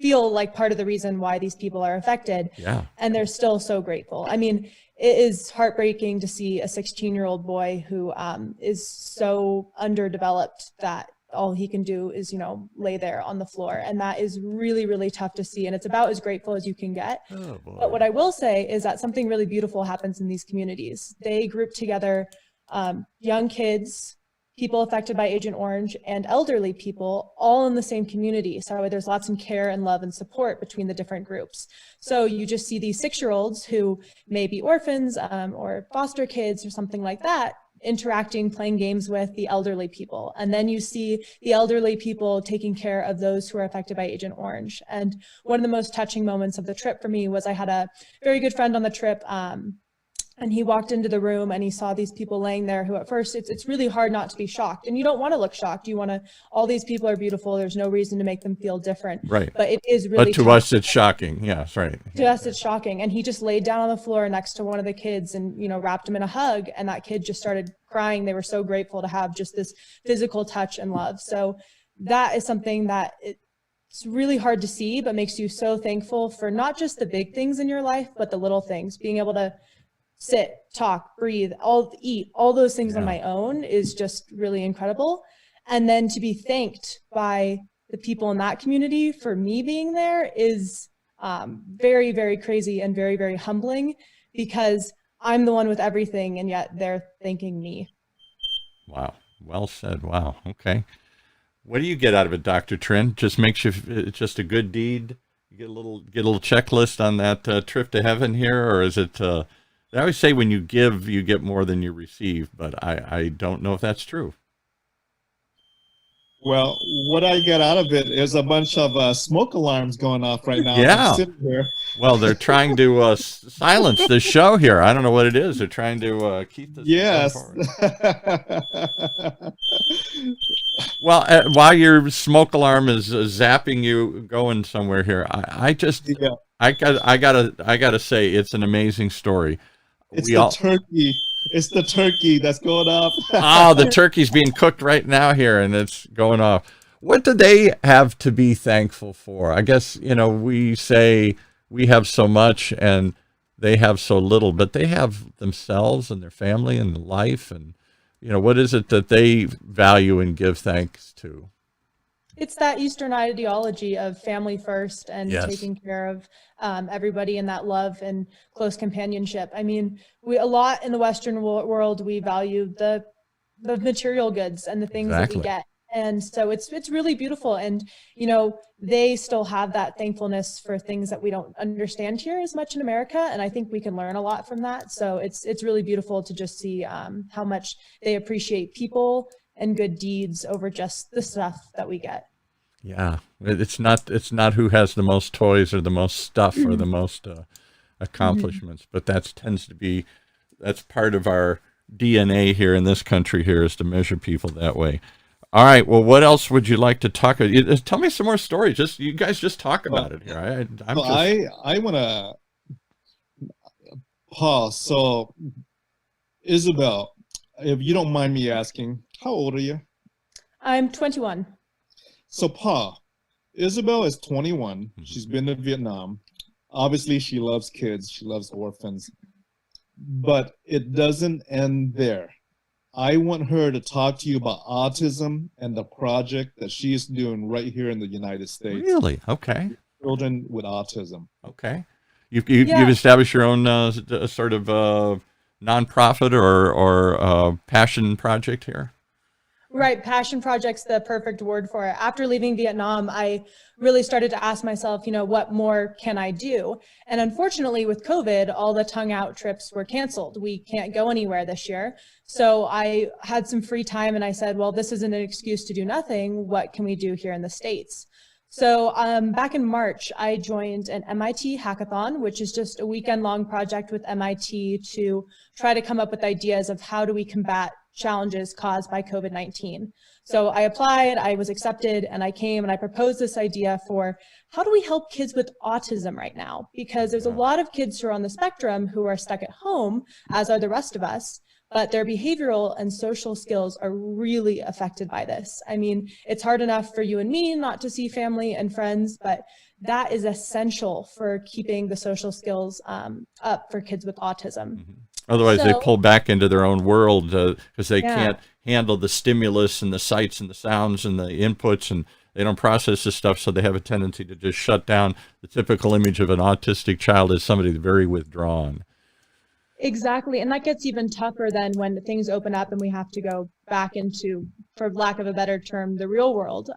Feel like part of the reason why these people are affected. Yeah. And they're still so grateful. I mean, it is heartbreaking to see a 16-year-old boy who is so underdeveloped that all he can do is, lay there on the floor. And that is really, really tough to see. And it's about as grateful as you can get. Oh, boy. But what I will say is that something really beautiful happens in these communities. They group together young kids, people affected by Agent Orange, and elderly people all in the same community. So there's lots of care and love and support between the different groups. So you just see these 6-year-olds who may be orphans or foster kids or something like that, interacting, playing games with the elderly people. And then you see the elderly people taking care of those who are affected by Agent Orange. And one of the most touching moments of the trip for me was I had a very good friend on the trip, and he walked into the room and he saw these people laying there who at first it's really hard not to be shocked. And you don't want to look shocked. All these people are beautiful. There's no reason to make them feel different. Right. But it is really But to us, it's shocking. Yes, right. To us, it's shocking. And he just laid down on the floor next to one of the kids and, wrapped him in a hug. And that kid just started crying. They were so grateful to have just this physical touch and love. So that is something that it's really hard to see, but makes you so thankful for not just the big things in your life, but the little things. Being able to sit, talk, breathe, eat, all those things on my own is just really incredible. And then to be thanked by the people in that community for me being there is very, very crazy and very, very humbling, because I'm the one with everything and yet they're thanking me. Wow. Well said. Wow. Okay. What do you get out of it, Dr. Trinh? Just makes you, it's just a good deed? You get a little checklist on that trip to heaven here, or is it, I always say when you give, you get more than you receive, but I don't know if that's true. Well, what I get out of it is a bunch of smoke alarms going off right now. Yeah. I'm sitting here. Well, they're trying to silence the show here. I don't know what it is. They're trying to keep this. Yes. Well, while your smoke alarm is zapping you going somewhere here, I gotta say it's an amazing story. Turkey. It's the turkey that's going off. Oh, the turkey's being cooked right now here, and it's going off. What do they have to be thankful for? I guess, we say we have so much and they have so little, but they have themselves and their family and life. And, what is it that they value and give thanks to? It's that Eastern ideology of family first and Yes. taking care of everybody in that love and close companionship. I mean, a lot in the Western world, we value the material goods and the things that Exactly. we get. And so it's really beautiful. And, you know, they still have that thankfulness for things that we don't understand here as much in America. And I think we can learn a lot from that. So it's really beautiful to just see how much they appreciate people and good deeds over just the stuff that we get. Yeah, it's not who has the most toys or the most stuff or the most accomplishments, but that's part of our DNA here in this country here, is to measure people that way. All right. Well, what else would you like to talk about? Tell me some more stories. You guys just talk about it here. I want to pause. So, Isabel, if you don't mind me asking, how old are you? I'm 21. So, Pa, Isabel is 21. She's been to Vietnam. Obviously, she loves kids. She loves orphans. But it doesn't end there. I want her to talk to you about autism and the project that she is doing right here in the United States. Really? Okay. Children with autism. Okay. You've established your own sort of nonprofit or passion project here? Right. Passion project's the perfect word for it. After leaving Vietnam, I really started to ask myself, you know, what more can I do? And unfortunately, with COVID, all the tongue out trips were canceled. We can't go anywhere this year. So I had some free time and I said, well, this isn't an excuse to do nothing. What can we do here in the States? So back in March, I joined an MIT hackathon, which is just a weekend-long project with MIT to try to come up with ideas of how do we combat challenges caused by COVID-19. So I applied, I was accepted, and I came and I proposed this idea for how do we help kids with autism right now? Because there's a lot of kids who are on the spectrum who are stuck at home, as are the rest of us, but their behavioral and social skills are really affected by this. I mean, it's hard enough for you and me not to see family and friends, but that is essential for keeping the social skills up for kids with autism. Mm-hmm. Otherwise, they pull back into their own world because they can't handle the stimulus and the sights and the sounds and the inputs, and they don't process this stuff, so they have a tendency to just shut down. The typical image of an autistic child is somebody very withdrawn. Exactly. And that gets even tougher than when things open up and we have to go back into, for lack of a better term, the real world.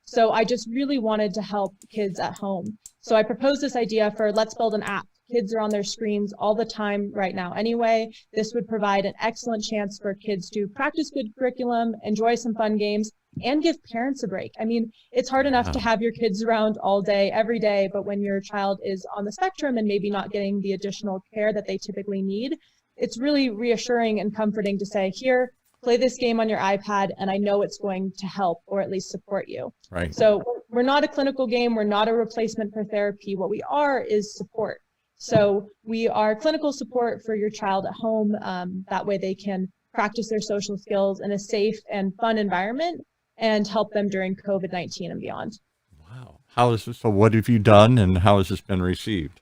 So I just really wanted to help kids at home. So I proposed this idea for let's build an app. Kids are on their screens all the time right now anyway. This would provide an excellent chance for kids to practice good curriculum, enjoy some fun games, and give parents a break. I mean, it's hard enough to have your kids around all day, every day, but when your child is on the spectrum and maybe not getting the additional care that they typically need, it's really reassuring and comforting to say, here, play this game on your iPad, and I know it's going to help or at least support you. Right. So we're not a clinical game. We're not a replacement for therapy. What we are is support. So we are clinical support for your child at home. That way they can practice their social skills in a safe and fun environment and help them during COVID-19 and beyond. Wow. How is this? So what have you done and how has this been received?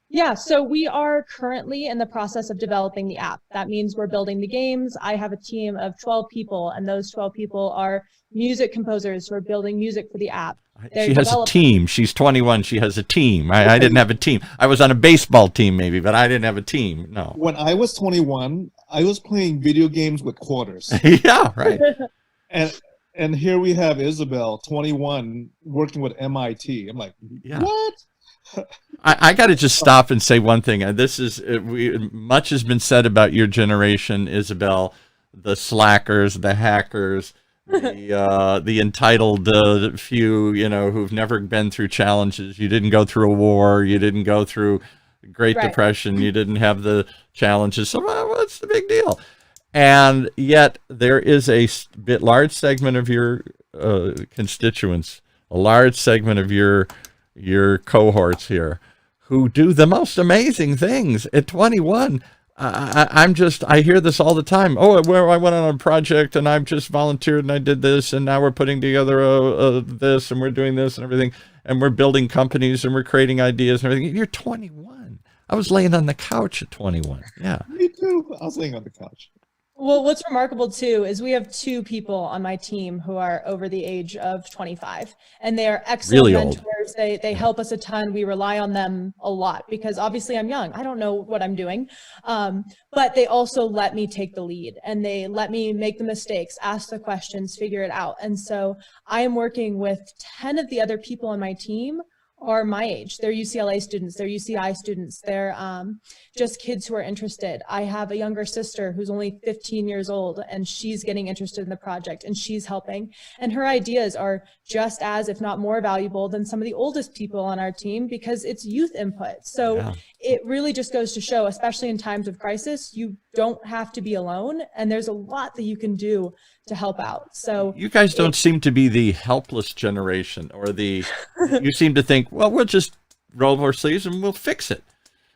Yeah, so we are currently in the process of developing the app. That means we're building the games. I have a team of 12 people, and those 12 people are music composers who are building music for the app. She has a team. She's 21. She has a team. I didn't have a team. I was on a baseball team maybe, but I didn't have a team. No. When I was 21, I was playing video games with quarters. Yeah, right. And here we have Isabel, 21, working with MIT. I'm like, what? I got to just stop and say one thing. Much has been said about your generation, Isabel, the slackers, the hackers, the entitled few, who've never been through challenges. You didn't go through a war. You didn't go through Great Depression. You didn't have the challenges. So what's the big deal? And yet there is a large segment of your constituents, a large segment of your cohorts here who do the most amazing things at 21. I hear this all the time. Oh, I went on a project and I've just volunteered and I did this and now we're putting together this and we're doing this and everything and we're building companies and we're creating ideas and everything. You're 21. I was laying on the couch at 21. Yeah. Me too. I was laying on the couch. Well, what's remarkable too is we have 2 people on my team who are over the age of 25, and they are excellent Really old. mentors. They help us a ton. We rely on them a lot because obviously I'm young. I don't know what I'm doing. But they also let me take the lead, and they let me make the mistakes, ask the questions, figure it out. And so I am working with 10 of the other people on my team are my age. They're UCLA students, they're UCI students, they're just kids who are interested. I have a younger sister who's only 15 years old, and she's getting interested in the project, and she's helping. And her ideas are just as, if not more valuable than some of the oldest people on our team because it's youth input. So it really just goes to show, especially in times of crisis, you don't have to be alone, and there's a lot that you can do to help out. So you guys don't seem to be the helpless generation, or you seem to think, well, we'll just roll our sleeves and we'll fix it.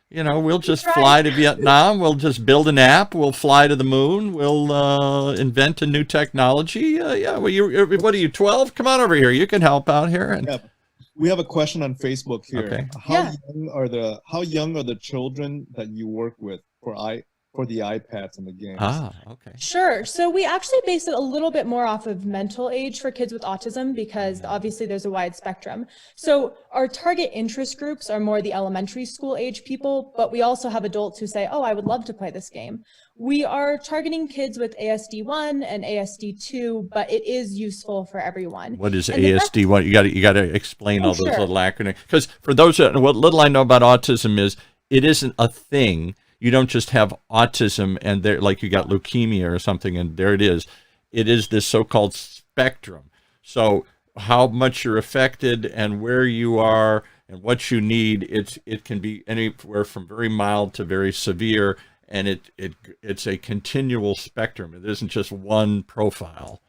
You know, we'll just fly to Vietnam. We'll just build an app. We'll fly to the moon. We'll invent a new technology. Well, what are you, 12? Come on over here. You can help out here. And we have a question on Facebook here. Okay. How young are the children that you work with for the iPads and the games? Okay. Sure. So we actually base it a little bit more off of mental age for kids with autism because obviously there's a wide spectrum. So our target interest groups are more the elementary school age people, but we also have adults who say, oh, I would love to play this game. We are targeting kids with ASD1 and ASD2, but it is useful for everyone. What is ASD1? You got to explain all those little acronyms. Because for those what little I know about autism is it isn't a thing. You don't just have autism and there, like you got leukemia or something, and there it is. It is this so-called spectrum. So how much you're affected and where you are and what you need, it can be anywhere from very mild to very severe, and it's a continual spectrum. It isn't just one profile.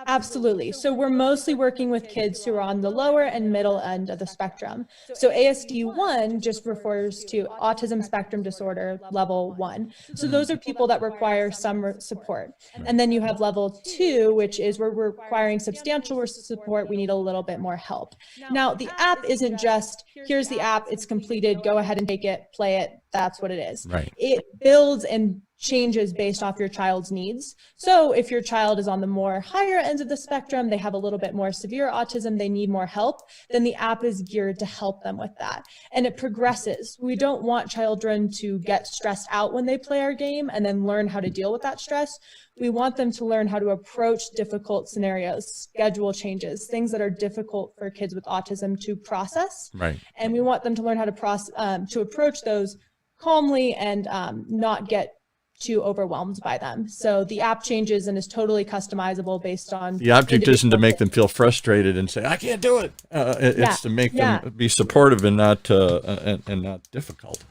Absolutely. So we're mostly working with kids who are on the lower and middle end of the spectrum. So ASD1 just refers to autism spectrum disorder level 1. So those are people that require some support. And then you have level 2, which is we're requiring substantial support. We need a little bit more help. Now, the app isn't just, here's the app, it's completed, go ahead and take it, play it. That's what it is. Right. It builds and changes based off your child's needs. So if your child is on the more higher ends of the spectrum, they have a little bit more severe autism, they need more help, then the app is geared to help them with that. And it progresses. We don't want children to get stressed out when they play our game and then learn how to deal with that stress. We want them to learn how to approach difficult scenarios, schedule changes, things that are difficult for kids with autism to process. Right. And we want them to learn how to approach those calmly and not get too overwhelmed by them. So the app changes and is totally customizable based on the object isn't to make them feel frustrated and say I can't do it. It's to make them be supportive and not difficult.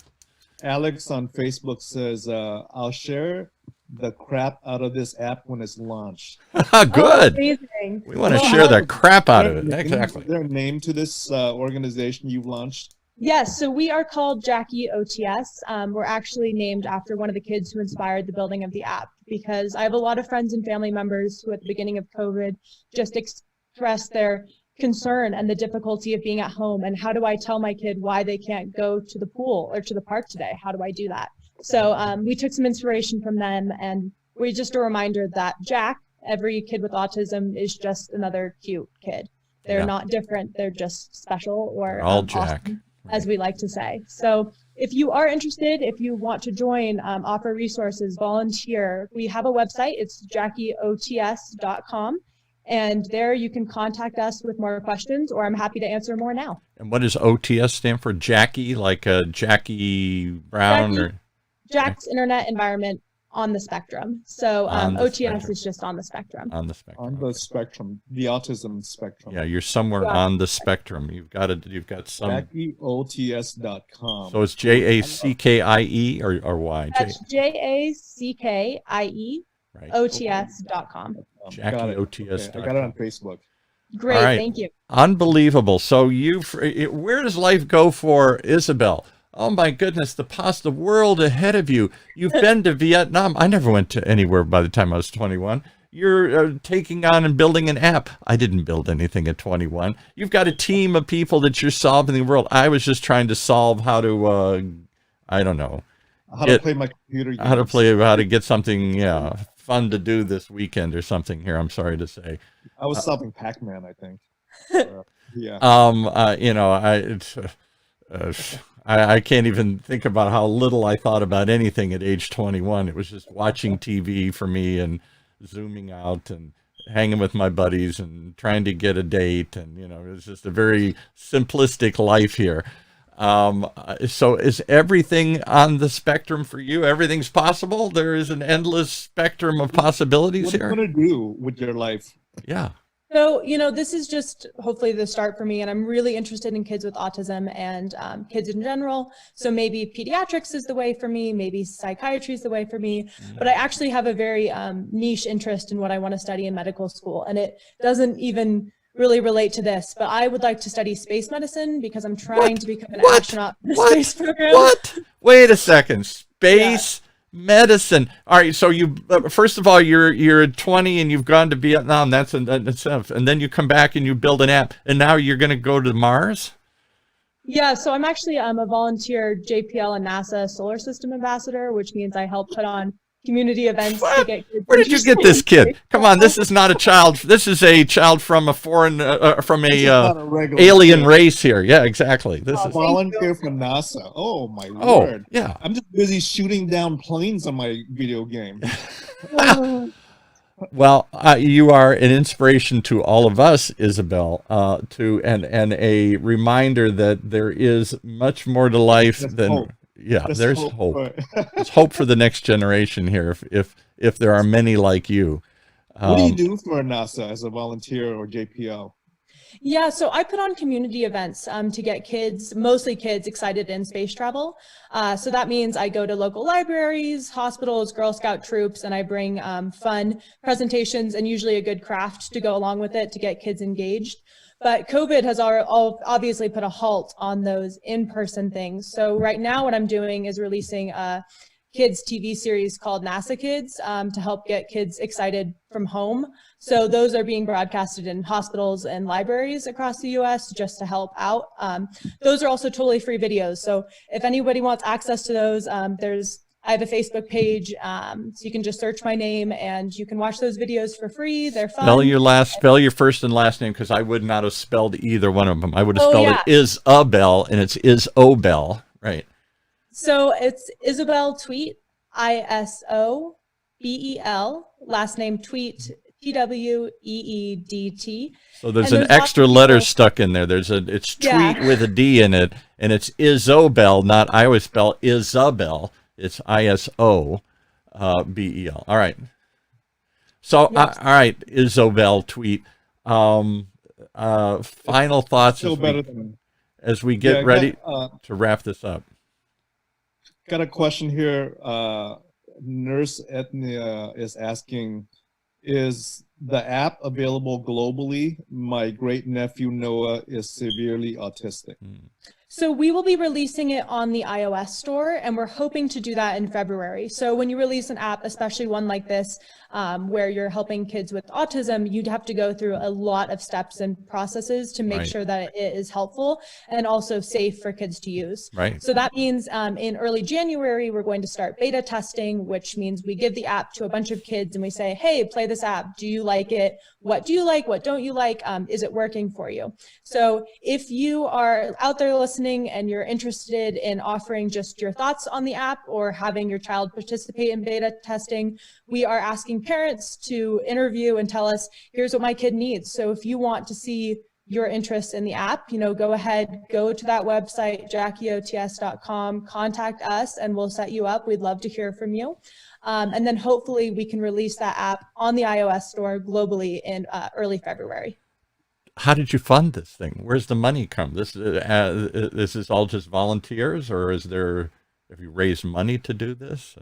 Alex on Facebook says I'll share the crap out of this app when it's launched. Good. Oh, amazing. We want to share the crap out of it. Exactly. Is there a name to this organization you've launched? Yes, so we are called Jackie OTS. We're actually named after one of the kids who inspired the building of the app because I have a lot of friends and family members who at the beginning of COVID just expressed their concern and the difficulty of being at home and how do I tell my kid why they can't go to the pool or to the park today? How do I do that? So we took some inspiration from them, and we're just a reminder that Jack, every kid with autism, is just another cute kid. They're not different, they're just special or all Jack. Awesome, as we like to say. So if you are interested, if you want to join, offer resources, volunteer, we have a website. It's jackieots.com. And there you can contact us with more questions, or I'm happy to answer more now. And what does OTS stand for? Jackie, like Jackie Brown? Jack's Internet Environment on the Spectrum. So OTS is just on the spectrum. On the spectrum. On the spectrum, the autism spectrum. Yeah, you're somewhere on the spectrum. You've got some. JackieOTS.com. So it's JACKIE or Y? That's JACKIE. Right. OTS.com. JackieOTS. Okay, I got it on Facebook. Great, thank you. Unbelievable. So where does life go for Isabel? Oh my goodness, the world ahead of you. You've been to Vietnam. I never went to anywhere by the time I was 21. You're taking on and building an app. I didn't build anything at 21. You've got a team of people that you're solving the world. I was just trying to solve how to, I don't know, how to play my computer games. How to get something, fun to do this weekend or something here, I'm sorry to say. I was solving Pac-Man, I think. Yeah. I can't even think about how little I thought about anything at age 21. It was just watching TV for me and zooming out and hanging with my buddies and trying to get a date. And, it was just a very simplistic life here. So is everything on the spectrum for you? Everything's possible? There is an endless spectrum of possibilities here? What are you going to do with your life? Yeah. So, this is just hopefully the start for me, and I'm really interested in kids with autism and kids in general. So maybe pediatrics is the way for me, maybe psychiatry is the way for me, but I actually have a very niche interest in what I want to study in medical school, and it doesn't even really relate to this, but I would like to study space medicine because I'm trying to become an astronaut in the space program. What? Wait a second. Space medicine. All right. So you, first of all, you're 20 and you've gone to Vietnam. That's enough. And then you come back and you build an app, and now you're going to go to Mars. Yeah, so I'm actually a volunteer JPL and NASA solar system ambassador, which means I help put on community events to get kids. Where did you get this kid? Come on, this is not a child. This is a child from a foreign, alien race here. Yeah, exactly. This is volunteer for NASA. Oh my word! Yeah, I'm just busy shooting down planes on my video game. Well, you are an inspiration to all of us, Isabel. And a reminder that there is much more to life than. Hope. Yeah, there's hope. There's hope for the next generation here if there are many like you. What do you do for NASA as a volunteer or JPL? Yeah, so I put on community events to get kids, mostly kids, excited in space travel. So that means I go to local libraries, hospitals, Girl Scout troops, and I bring fun presentations and usually a good craft to go along with it to get kids engaged. But COVID has obviously put a halt on those in-person things. So right now what I'm doing is releasing a kids TV series called NASA Kids to help get kids excited from home. So those are being broadcasted in hospitals and libraries across the US just to help out. Those are also totally free videos. So if anybody wants access to those, I have a Facebook page, so you can just search my name and you can watch those videos for free. They're fun. Spell your first and last name, because I would not have spelled either one of them. I would have spelled it Isabel, and it's Isobel, right? So it's Isabel Tweet, Isobel, last name Tweet, Tweedt. So there's an extra letter stuck in there. It's Tweet with a D in it, and it's Isobel, not, I always spell Isabel. It's Isobel. All right. So, all right, Isabel Tweet. Final thoughts as we get ready to wrap this up. Got a question here. Nurse Ethnia is asking, is the app available globally? My great nephew Noah is severely autistic. So we will be releasing it on the iOS store, and we're hoping to do that in February. So when you release an app, especially one like this, where you're helping kids with autism, you'd have to go through a lot of steps and processes to make sure that it is helpful and also safe for kids to use. Right. So that means in early January, we're going to start beta testing, which means we give the app to a bunch of kids and we say, hey, play this app. Do you like it? What do you like? What don't you like? Is it working for you? So if you are out there listening and you're interested in offering just your thoughts on the app or having your child participate in beta testing, we are asking parents to interview and tell us, here's what my kid needs. So if you want to see your interest in the app, go ahead, go to that website, jackieots.com, contact us, and we'll set you up. We'd love to hear from you. And then hopefully we can release that app on the iOS store globally in early February. How did you fund this thing? Where's the money come? This is all just volunteers, or have you raised money to do this?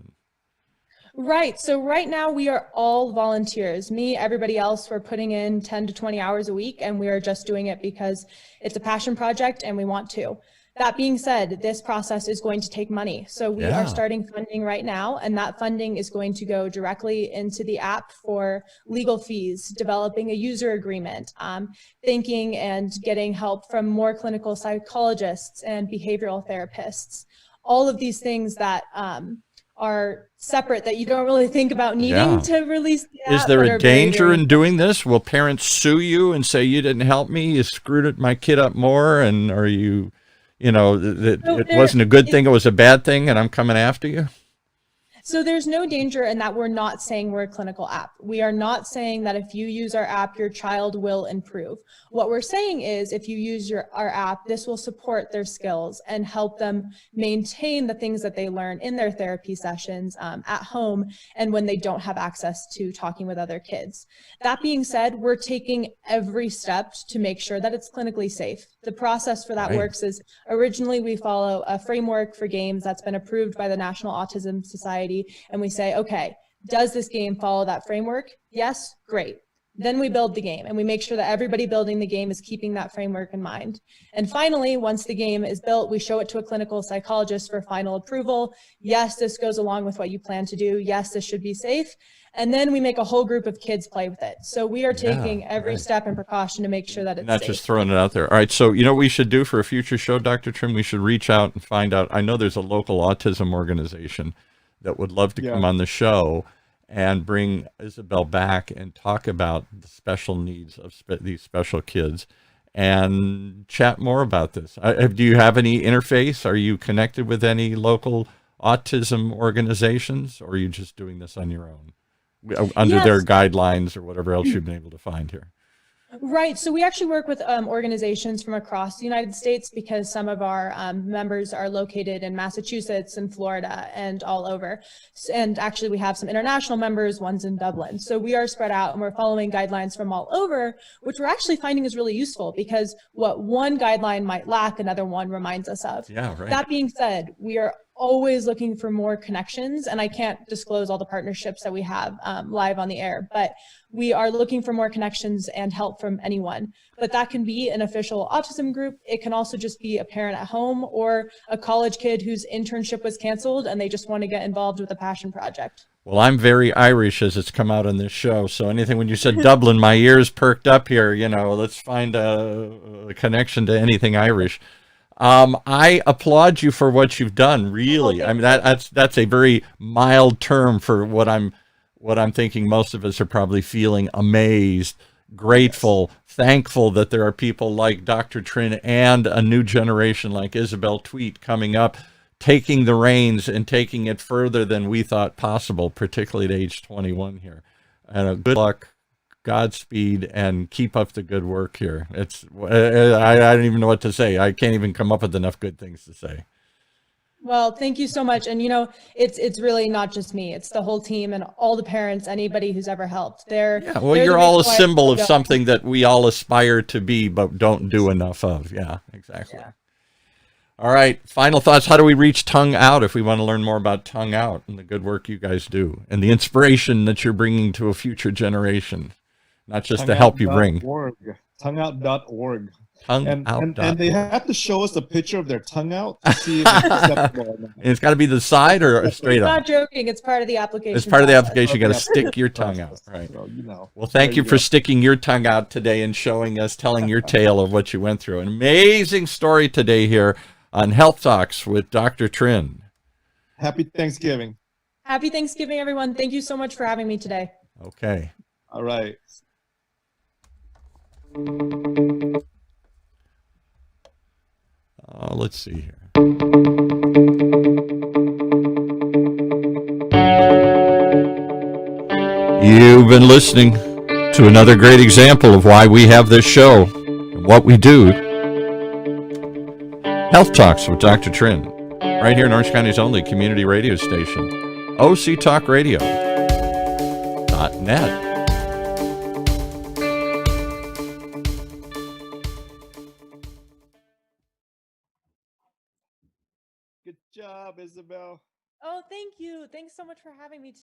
Right. So right now we are all volunteers. Me, everybody else, we're putting in 10 to 20 hours a week, and we are just doing it because it's a passion project and we want to. That being said, this process is going to take money. So we are starting funding right now, and that funding is going to go directly into the app for legal fees, developing a user agreement, thinking and getting help from more clinical psychologists and behavioral therapists. all of these things that are separate that you don't really think about needing to release the app. Is there but a are very, danger very in doing this? Will parents sue you and say you didn't help me? You screwed my kid up more, and are you, that So it wasn't a good thing, it was a bad thing, and I'm coming after you? So there's no danger in that we're not saying we're a clinical app. We are not saying that if you use our app, your child will improve. What we're saying is if you use our app, this will support their skills and help them maintain the things that they learn in their therapy sessions at home and when they don't have access to talking with other kids. That being said, we're taking every step to make sure that it's clinically safe. The process for that works is originally we follow a framework for games that's been approved by the National Autism Society. And we say, okay, does this game follow that framework? Yes, great. Then we build the game and we make sure that everybody building the game is keeping that framework in mind. And finally, once the game is built, we show it to a clinical psychologist for final approval. Yes, this goes along with what you plan to do. Yes, this should be safe. And then we make a whole group of kids play with it. So we are taking every step and precaution to make sure that it's not safe. just throwing it out there. All right, so you know what we should do for a future show, Dr. Trinh? We should reach out and find out. I know there's a local autism organization that would love to come on the show and bring Isabel back and talk about the special needs of these special kids and chat more about this. Do you have any interface? Are you connected with any local autism organizations, or are you just doing this on your own under their guidelines or whatever else you've been able to find here? Right. So we actually work with organizations from across the United States because some of our members are located in Massachusetts and Florida and all over. And actually we have some international members, one's in Dublin. So we are spread out and we're following guidelines from all over, which we're actually finding is really useful because what one guideline might lack, another one reminds us of. Yeah, right. That being said, we are always looking for more connections, and I can't disclose all the partnerships that we have live on the air, but we are looking for more connections and help from anyone. But that can be an official autism group. It can also just be a parent at home or a college kid whose internship was canceled and they just want to get involved with a passion project. Well, I'm very Irish, as it's come out on this show. So anything when you said Dublin, my ears perked up here. Let's find a connection to anything Irish. I applaud you for what you've done. Really, I mean that's a very mild term for what I'm thinking. Most of us are probably feeling amazed, grateful, thankful that there are people like Dr. Trinh and a new generation like Isabel Tweet coming up, taking the reins and taking it further than we thought possible, particularly at age 21 here. And good luck. Godspeed, and keep up the good work here. I don't even know what to say. I can't even come up with enough good things to say. Well, thank you so much. And it's really not just me. It's the whole team and all the parents, anybody who's ever helped. You're all a symbol of something that we all aspire to be, but don't do enough of. Yeah, exactly. Yeah. All right. Final thoughts. How do we reach Tongue Out if we want to learn more about Tongue Out and the good work you guys do and the inspiration that you're bringing to a future generation? Not just to help you bring. Tongueout.org. And they have to show us a picture of their tongue out to see if it's acceptable or not. And it's got to be the side or straight up? I'm not joking. It's part of the application. It's part of the application. You got to stick your tongue out. Right. So, Well, thank you for sticking your tongue out today and showing us, telling your tale of what you went through. An amazing story today here on Health Talks with Dr. Trinh. Happy Thanksgiving. Happy Thanksgiving, everyone. Thank you so much for having me today. Okay. All right. Let's see here. You've been listening to another great example of why we have this show and what we do. Health Talks with Dr. Trinh, right here in Orange County's only community radio station, octalkradio.net. Good job, Isabel. Oh, thank you. Thanks so much for having me today.